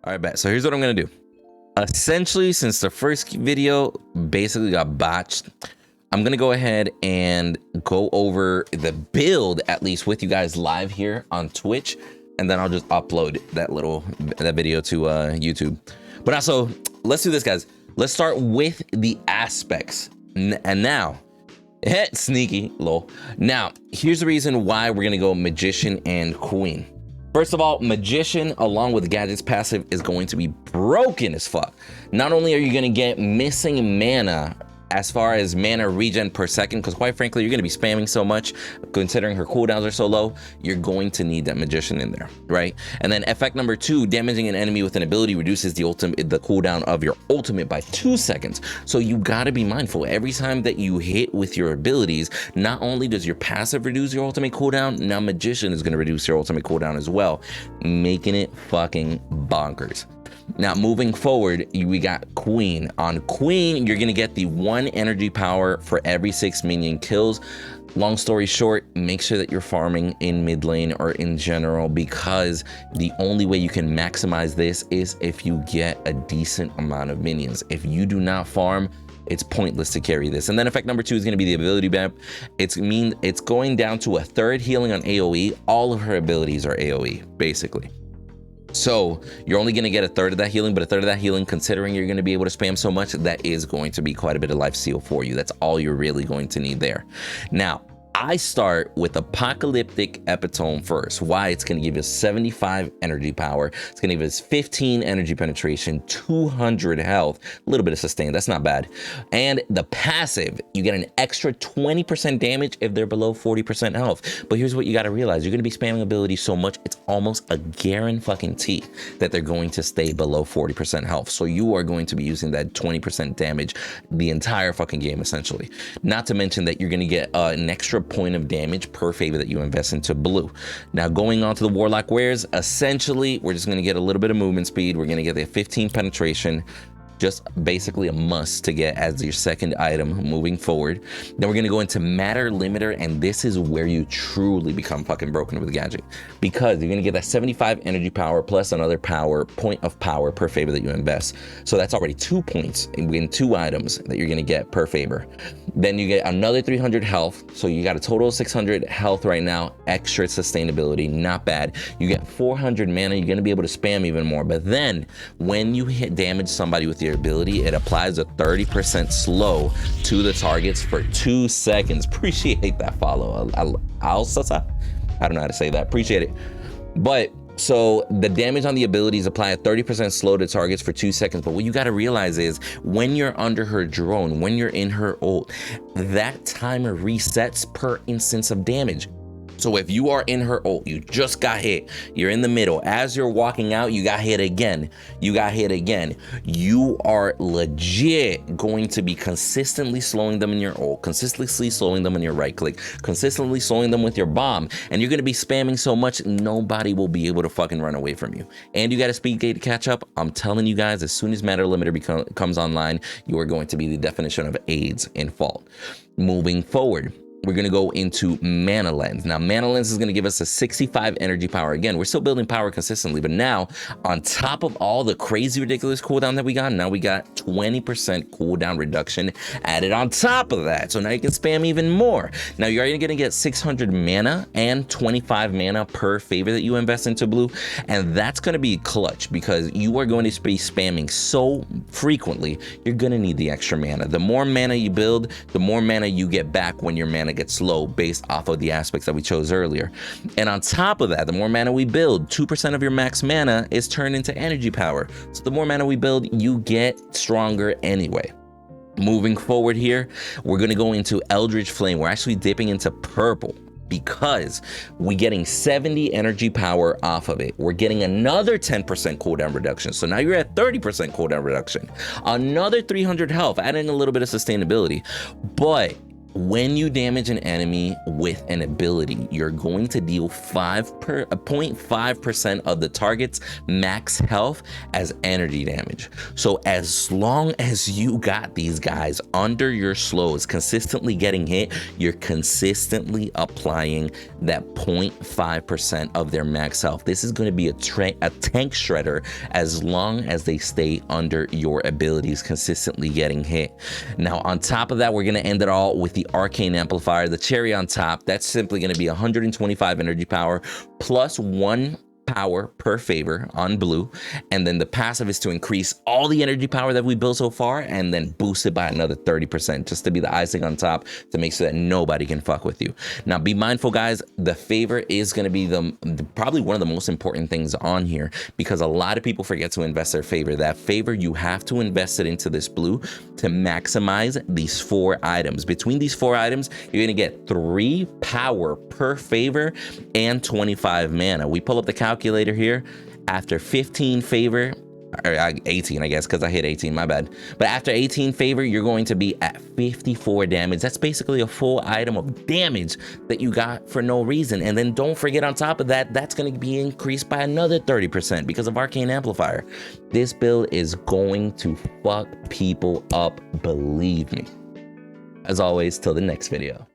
All right, bet. So here's what I'm gonna do. Essentially, since the first video basically got botched, I'm gonna go ahead and go over the build at least with you guys live here on Twitch, and then I'll just upload that video to YouTube. But also, let's do this, guys. Let's start with the aspects. And now, sneaky, lol. Now, here's the reason why we're gonna go Magician and Queen. First of all, Magician, along with Gadget's passive, is going to be broken as fuck. Not only are you going to get missing mana as far as mana regen per second, because quite frankly, you're going to be spamming so much, considering her cooldowns are so low, you're going to need that Magician in there, right? And then effect number 2, damaging an enemy with an ability reduces the cooldown of your ultimate by 2 seconds. So you got to be mindful. Every time that you hit with your abilities, not only does your passive reduce your ultimate cooldown, now Magician is going to reduce your ultimate cooldown as well, making it fucking bonkers. Now, moving forward, we got Queen. On Queen, you're going to get the 1 energy power for every 6 minion kills. Long story short, make sure that you're farming in mid lane or in general, because the only way you can maximize this is if you get a decent amount of minions. If you do not farm, it's pointless to carry this. And then effect number 2 is going to be the ability bump. It's going down to a 3rd healing on AoE. All of her abilities are AoE, basically. So you're only going to get a 3rd of that healing, but a 3rd of that healing, considering you're going to be able to spam so much, that is going to be quite a bit of life steal for you. That's all you're really going to need there. Now, I start with Apocalyptic Epitome first. Why? It's going to give us 75 energy power. It's going to give us 15 energy penetration, 200 health, a little bit of sustain. That's not bad. And the passive, you get an extra 20% damage if they're below 40% health. But here's what you got to realize. You're going to be spamming abilities so much, it's almost a guarantee that they're going to stay below 40% health. So you are going to be using that 20% damage the entire fucking game, essentially. Not to mention that you're going to get an extra point of damage per favor that you invest into blue. Now, going on to the Warlock wares, essentially we're just going to get a little bit of movement speed. We're going to get the 15 penetration, just basically a must to get as your 2nd item moving forward. Then we're going to go into Matter Limiter, and this is where you truly become fucking broken with Gadget, because you're going to get that 75 energy power plus another point of power per favor that you invest. So that's already 2 points in 2 items that you're going to get per favor. Then you get another 300 health, so you got a total of 600 health right now, extra sustainability, not bad. You get 400 mana, you're going to be able to spam even more. But then when you hit damage somebody with your ability, it applies a 30% slow to the targets for 2 seconds. Appreciate that follow. I don't know how to say that. Appreciate it. But so the damage on the abilities apply a 30% slow to targets for 2 seconds. But what you got to realize is when you're under her drone, when you're in her ult, that timer resets per instance of damage. So if you are in her ult, you just got hit, you're in the middle, as you're walking out, you got hit again, you are legit going to be consistently slowing them in your ult, consistently slowing them in your right click, consistently slowing them with your bomb, and you're going to be spamming so much, nobody will be able to fucking run away from you. And you got a speed gate to catch up. I'm telling you guys, as soon as Matter Limiter comes online, you are going to be the definition of AIDS in Fault. Moving forward, we're going to go into Mana Lens. Now, Mana Lens is going to give us a 65 energy power. Again, we're still building power consistently, but now on top of all the crazy ridiculous cooldown that we got, now we got 20% cooldown reduction added on top of that. So now you can spam even more. Now you're going to get 600 mana and 25 mana per favor that you invest into blue. And that's going to be clutch, because you are going to be spamming so frequently, you're going to need the extra mana. The more mana you build, the more mana you get back when your mana gets low, based off of the aspects that we chose earlier. And on top of that, the more mana we build, 2% of your max mana is turned into energy power. So the more mana we build, you get stronger anyway. Moving forward here, we're going to go into Eldridge Flame. We're actually dipping into purple, because we're getting 70 energy power off of it. We're getting another 10% cooldown reduction. So now you're at 30% cooldown reduction. Another 300 health, adding a little bit of sustainability. But When you damage an enemy with an ability, you're going to deal 0.5% of the target's max health as energy damage. So as long as you got these guys under your slows, consistently getting hit, you're consistently applying that 0.5% of their max health. This is going to be a tank shredder as long as they stay under your abilities, consistently getting hit. Now, on top of that, we're going to end it all with the Arcane Amplifier, the cherry on top. That's simply going to be 125 energy power plus 1 power per favor on blue, and then the passive is to increase all the energy power that we built so far and then boost it by another 30%, just to be the icing on top, to make sure that nobody can fuck with you. Now be mindful, guys, the favor is going to be probably one of the most important things on here, because a lot of people forget to invest their favor. That favor, you have to invest it into this blue to maximize these 4 items. Between these 4 items, you're going to get 3 power per favor and 25 mana. We pull up the calculator here. After 15 favor, or 18, I guess, because I hit 18, my bad. But after 18 favor, you're going to be at 54 damage. That's basically a full item of damage that you got for no reason. And then don't forget, on top of that, that's going to be increased by another 30% because of Arcane Amplifier. This build is going to fuck people up, believe me. As always, till the next video.